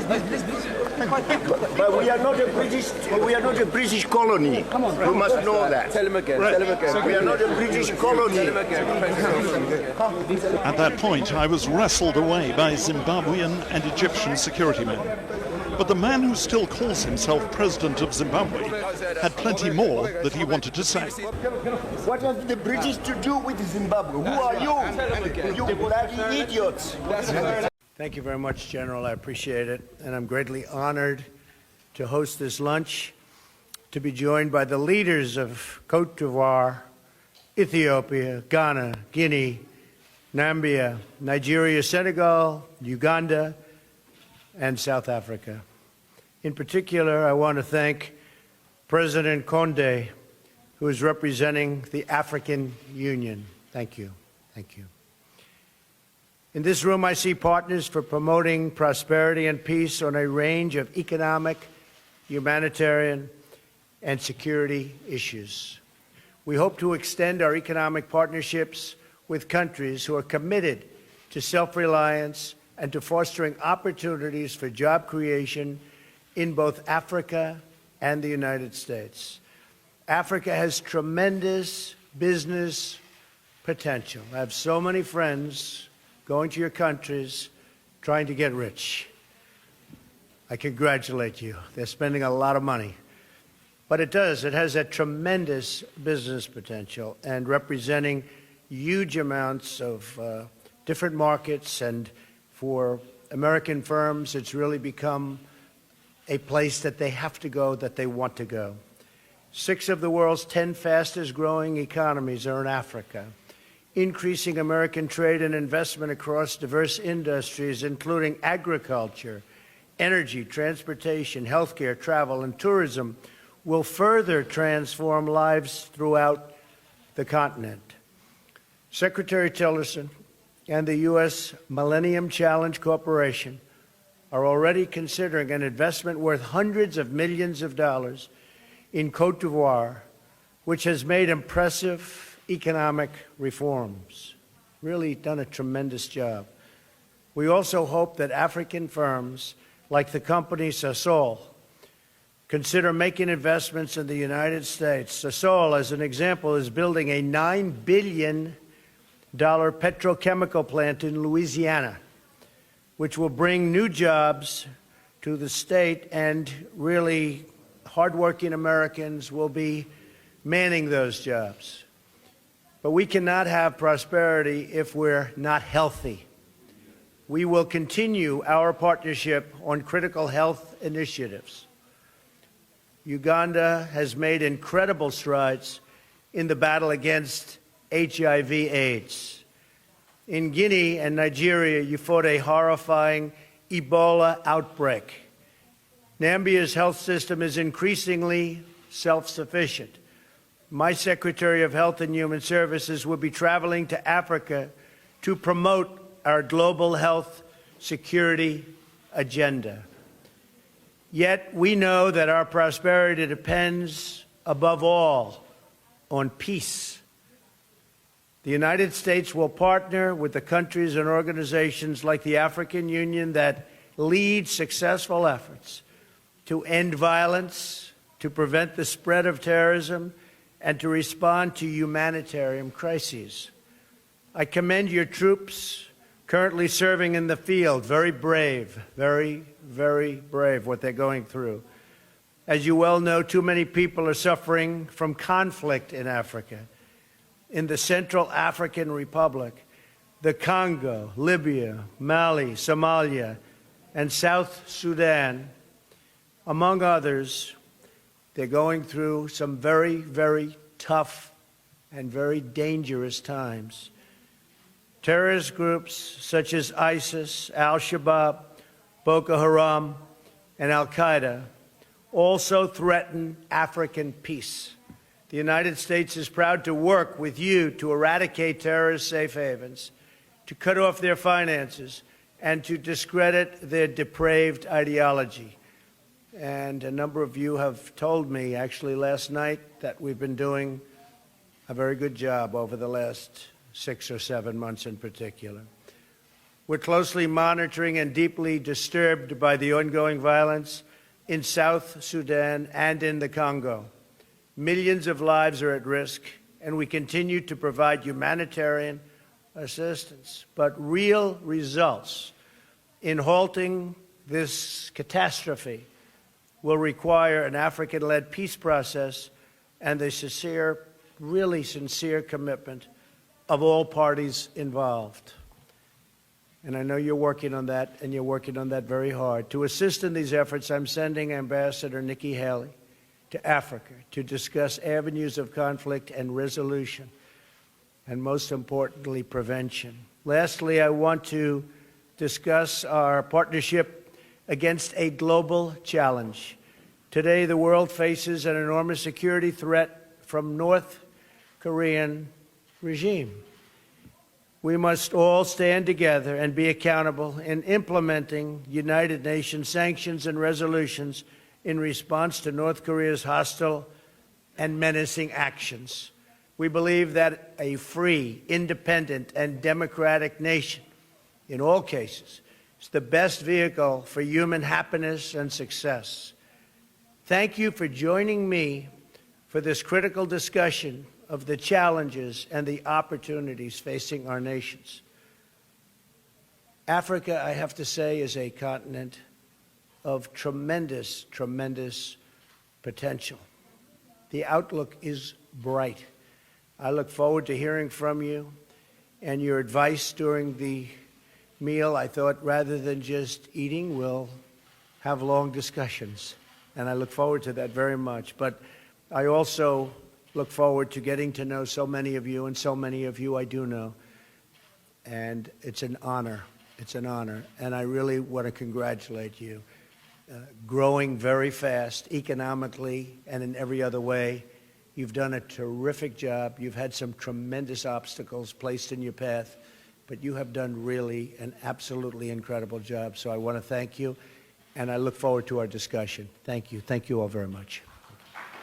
But we are not a British colony. Come on, you must know that. Tell him again. Right. Tell him again. We are not a British colony. At that point, I was wrestled away by Zimbabwean and Egyptian security men. But the man who still calls himself president of Zimbabwe had plenty more that he wanted to say. What have the British to do with Zimbabwe? Who are you? You bloody idiots. Thank you very much, General. I appreciate it. And I'm greatly honored to host this lunch, to be joined by the leaders of Cote d'Ivoire, Ethiopia, Ghana, Guinea, Nambia, Nigeria, Senegal, Uganda, and South Africa. In particular, I want to thank President Condé, who is representing the African Union. Thank you. Thank you. In this room, I see partners for promoting prosperity and peace on a range of economic, humanitarian, and security issues. We hope to extend our economic partnerships with countries who are committed to self-reliance and to fostering opportunities for job creation in both Africa and the United States. Africa has tremendous business potential. I have so many friends going to your countries trying to get rich. I congratulate you. They're spending a lot of money. But it has a tremendous business potential and representing huge amounts of different markets, and for American firms, it's really become a place that they have to go, that they want to go. 6 of the world's 10 fastest growing economies are in Africa. Increasing American trade and investment across diverse industries, including agriculture, energy, transportation, healthcare, travel, and tourism, will further transform lives throughout the continent. Secretary Tillerson and the U.S. Millennium Challenge Corporation are already considering an investment worth hundreds of millions of dollars in Cote d'Ivoire, which has made impressive economic reforms, really done a tremendous job. We also hope that African firms like the company Sasol consider making investments in the United States. Sasol, as an example, is building a $9 billion petrochemical plant in Louisiana, which will bring new jobs to the state, and really hardworking Americans will be manning those jobs. But we cannot have prosperity if we're not healthy. We will continue our partnership on critical health initiatives. Uganda has made incredible strides in the battle against HIV/AIDS. In Guinea and Nigeria, you fought a horrifying Ebola outbreak. Nambia's health system is increasingly self-sufficient. My Secretary of Health and Human Services will be traveling to Africa to promote our global health security agenda. Yet we know that our prosperity depends, above all, on peace. The United States will partner with the countries and organizations like the African Union that lead successful efforts to end violence, to prevent the spread of terrorism, and to respond to humanitarian crises. I commend your troops currently serving in the field. Very brave, very, very brave what they're going through. As you well know, too many people are suffering from conflict in Africa. In the Central African Republic, the Congo, Libya, Mali, Somalia, and South Sudan, among others, they're going through some very, very tough and very dangerous times. Terrorist groups such as ISIS, Al-Shabaab, Boko Haram, and Al-Qaeda also threaten African peace. The United States is proud to work with you to eradicate terrorist safe havens, to cut off their finances, and to discredit their depraved ideology. And a number of you have told me, actually last night, that we've been doing a very good job over the last 6 or 7 months in particular. We're closely monitoring and deeply disturbed by the ongoing violence in South Sudan and in the Congo. Millions of lives are at risk, and we continue to provide humanitarian assistance. But real results in halting this catastrophe will require an African-led peace process and the really sincere commitment of all parties involved. And I know you're working on that, and you're working on that very hard. To assist in these efforts, I'm sending Ambassador Nikki Haley to Africa to discuss avenues of conflict and resolution, and most importantly, prevention. Lastly, I want to discuss our partnership against a global challenge. Today, the world faces an enormous security threat from North Korean regime. We must all stand together and be accountable in implementing United Nations sanctions and resolutions in response to North Korea's hostile and menacing actions. We believe that a free, independent, and democratic nation, in all cases, is the best vehicle for human happiness and success. Thank you for joining me for this critical discussion of the challenges and the opportunities facing our nations. Africa, I have to say, is a continent of tremendous, tremendous potential. The outlook is bright. I look forward to hearing from you and your advice during the meal. I thought rather than just eating, we'll have long discussions, and I look forward to that very much. But I also look forward to getting to know so many of you, and so many of you I do know. And it's an honor. It's an honor. And I really want to congratulate you. Growing very fast, economically and in every other way. You've done a terrific job. You've had some tremendous obstacles placed in your path, but you have done really an absolutely incredible job. So I want to thank you, and I look forward to our discussion. Thank you. Thank you all very much.